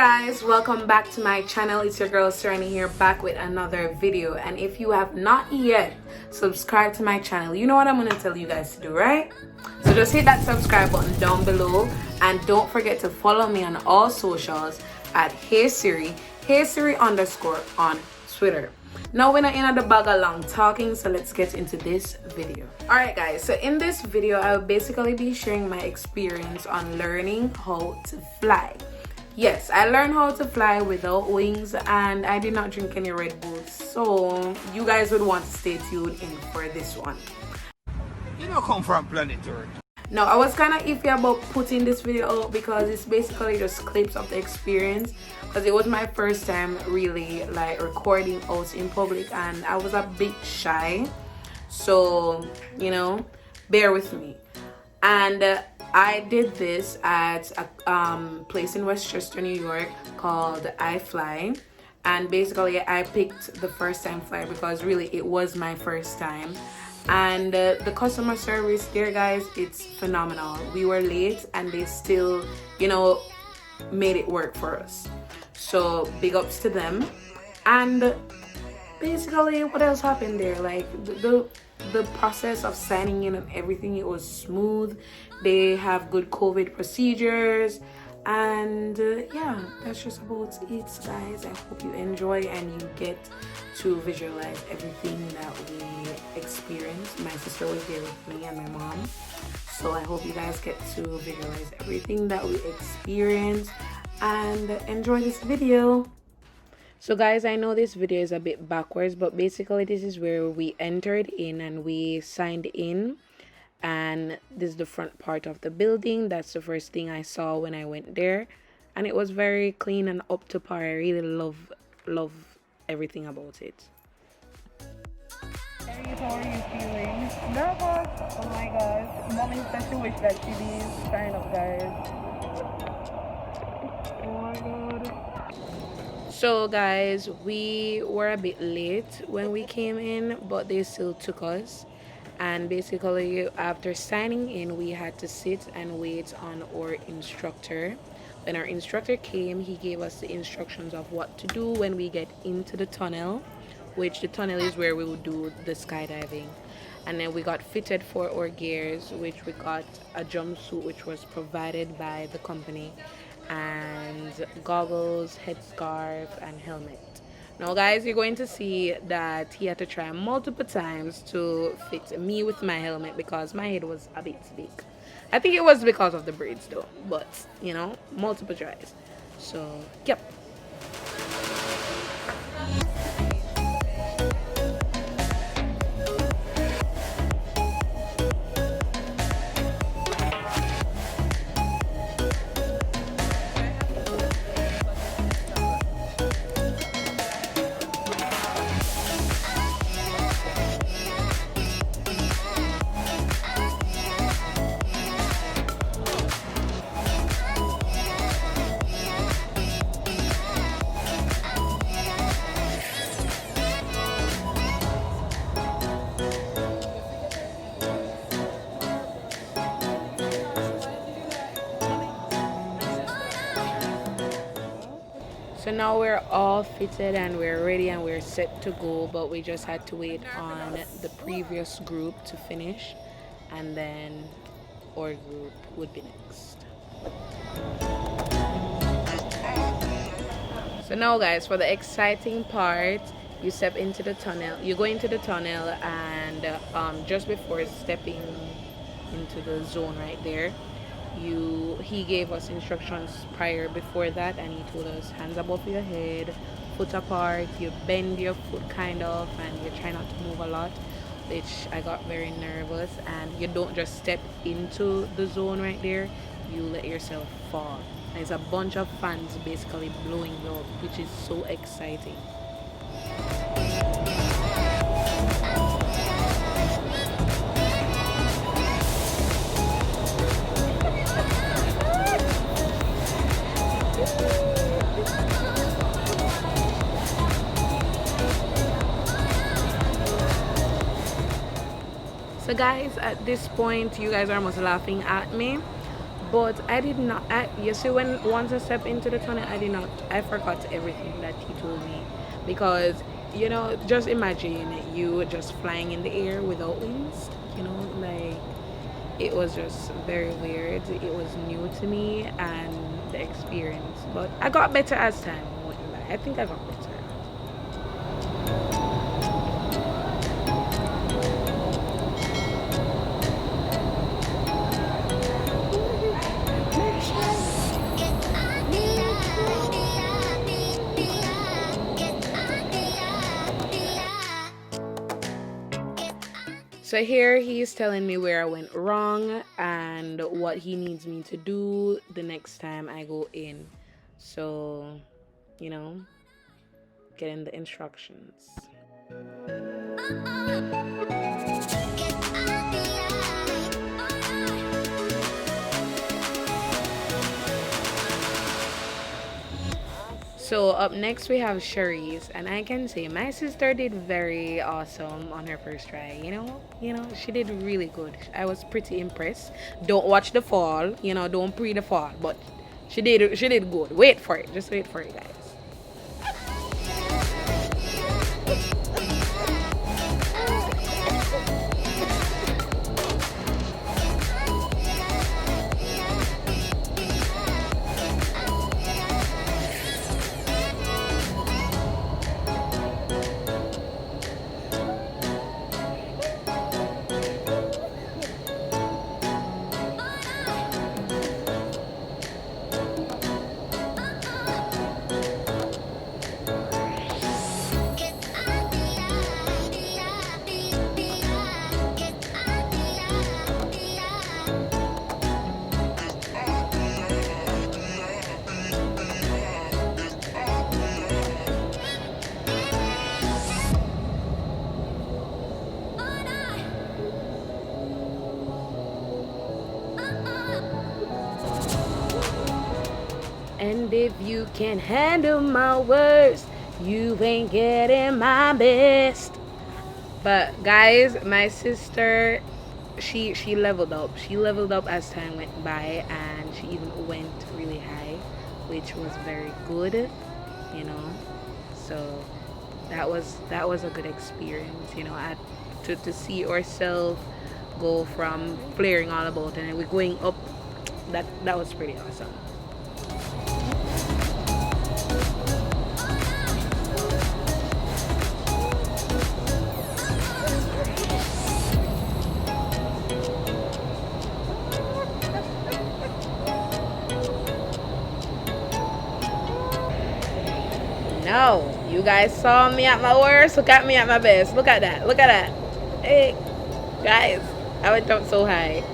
guys, welcome back to my channel. It's your girl Serena here, back with another video. And if you have not yet subscribed to my channel, you know what I'm going to tell you guys to do, right? So just hit that subscribe button down below, and don't forget to follow me on all socials at Hey Siri underscore on Twitter. Now we're not in the bag of long talking, so let's get into this video. Alright guys, so in this video I will basically be sharing my experience on learning how to fly. Yes, I learned how to fly without wings, and I did not drink any Red Bulls, so you guys would want to stay tuned in for this one. You don't come from planet Earth. Now, I was kind of iffy about putting this video out because it's basically just clips of the experience, because it was my first time really like recording out in public and I was a bit shy, so you know, bear with me. And I did this at a place in Westchester, New York called iFly, and basically I picked the first time flight because really it was my first time. And the customer service there, guys, it's phenomenal. We were late and they still, you know, made it work for us, so big ups to them. And basically what else happened there, like the process of signing in and everything, it was smooth. They have good COVID procedures, and yeah, that's just about it, guys. I hope you enjoy and you get to visualize everything that we experienced. My sister was there with me and my mom, so I hope you guys get to visualize everything that we experienced and enjoy this video. So guys, I know this video is a bit backwards, but basically this is where we entered in and we signed in, and this is the front part of the building. That's the first thing I saw when I went there, and it was very clean and up to par. I really love everything about it. How are you feeling? Nervous? Oh my gosh. Mommy said she wish that she did sign up, guys. Oh my god. So guys, we were a bit late when we came in, but they still took us. And basically after signing in, we had to sit and wait on our instructor. When our instructor came, he gave us the instructions of what to do when we get into the tunnel, which the tunnel is where we would do the skydiving. And then we got fitted for our gears, which we got a jumpsuit which was provided by the company, and goggles, headscarf, and helmet. Now guys, you're going to see that he had to try multiple times to fit me with my helmet because my head was a bit big. I think it was because of the braids though, but you know, multiple tries. So yep. So now we're all fitted and we're ready and we're set to go, but we just had to wait on the previous group to finish, and then our group would be next. So now guys, for the exciting part, you step into the tunnel, you go into the tunnel, and just before stepping into the zone right there, he gave us instructions prior before that, and he told us hands above your head, foot apart, you bend your foot kind of, and you try not to move a lot, which I got very nervous. And you don't just step into the zone right there, you let yourself fall. There's a bunch of fans basically blowing you up, which is so exciting. So guys, at this point you guys are almost laughing at me, But I did not. You see, when once I stepped into the tunnel, I did not. I forgot everything that he told me because just imagine you just flying in the air without wings. Like it was just very weird. It was new to me and the experience. But I got better as time went by. I think I got better. So here he's telling me where I went wrong and what he needs me to do the next time I go in. So, you know, getting the instructions. So up next we have Cherise, and I can say my sister did very awesome on her first try. She did really good. I was pretty impressed. Don't watch the fall, don't pre the fall, but she did good. Wait for it. Just wait for it, guys. And if you can handle my worst, you ain't getting my best. But guys, my sister, she leveled up. She leveled up as time went by, and she even went really high, which was very good. You know, so that was a good experience. To see ourselves go from flaring all about and we're going up. That was pretty awesome. No, you guys saw me at my worst. Look at me at my best. Look at that. Look at that. Hey, guys, I went up so high.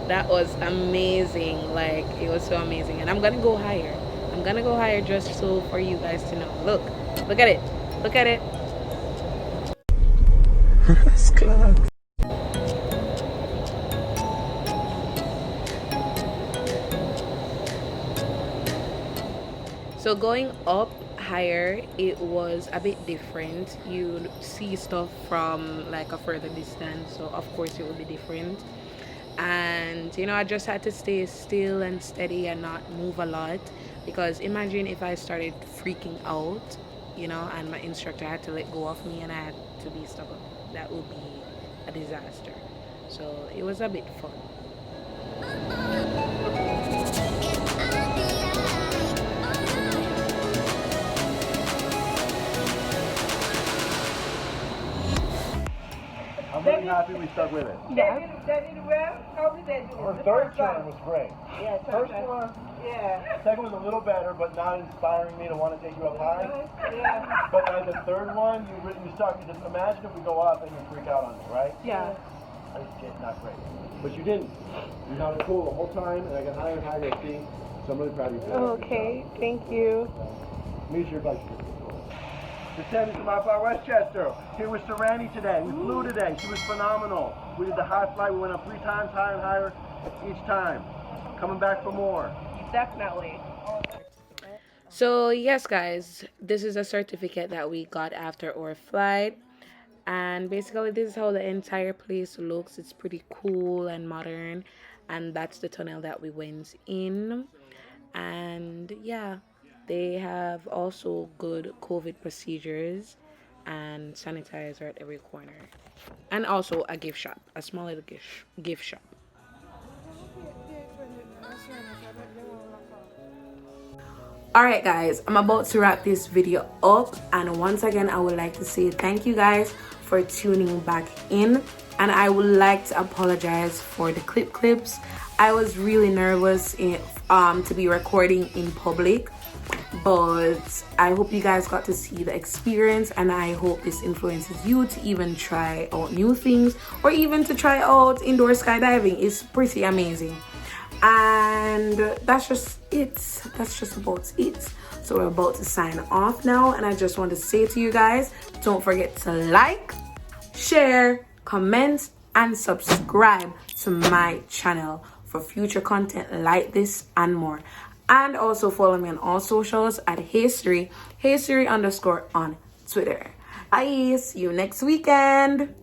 That was amazing. Like, it was so amazing. And I'm going to go higher. I'm going to go higher just so for you guys to know. Look at it. Look at it. So going up higher, it was a bit different. You'd see stuff from like a further distance, so of course it would be different. And I just had to stay still and steady and not move a lot because imagine if I started freaking out, and my instructor had to let go of me and I had to be stuck up. That would be a disaster. So it was a bit fun. I'm really happy we stuck with it. Yeah. That did well? How did that do? The third turn was great. Yeah, First one, yeah. second was a little better, but not inspiring me to want to take you up high. Yeah. But by the third one, you stuck. You just imagine if we go up and you freak out on me, right? Yeah. It's not great. But you didn't. You held it cool the whole time, and I got higher and higher to see. So I'm really proud of you. Okay, thank you. Meet your buddy. The 10 is from iFly Westchester. Here was Serani today. We flew today. She was phenomenal. We did the high flight. We went up 3 times higher and higher each time. Coming back for more. Definitely. So yes, guys, this is a certificate that we got after our flight. And basically this is how the entire place looks. It's pretty cool and modern. and that's the tunnel that we went in. And yeah, they have also good COVID procedures and sanitizer at every corner, and also a gift shop, a small little gift shop. Alright guys, I'm about to wrap this video up, and once again I would like to say thank you guys for tuning back in, and I would like to apologize for the clips. I was really nervous to be recording in public, but I hope you guys got to see the experience, and I hope this influences you to even try out new things, or even to try out indoor skydiving. It's pretty amazing. And that's just about it. So we're about to sign off now, and I just want to say to you guys, don't forget to like, share, comment, and subscribe to my channel for future content like this and more. And also follow me on all socials at HeySiri_on Twitter. Bye, see you next weekend.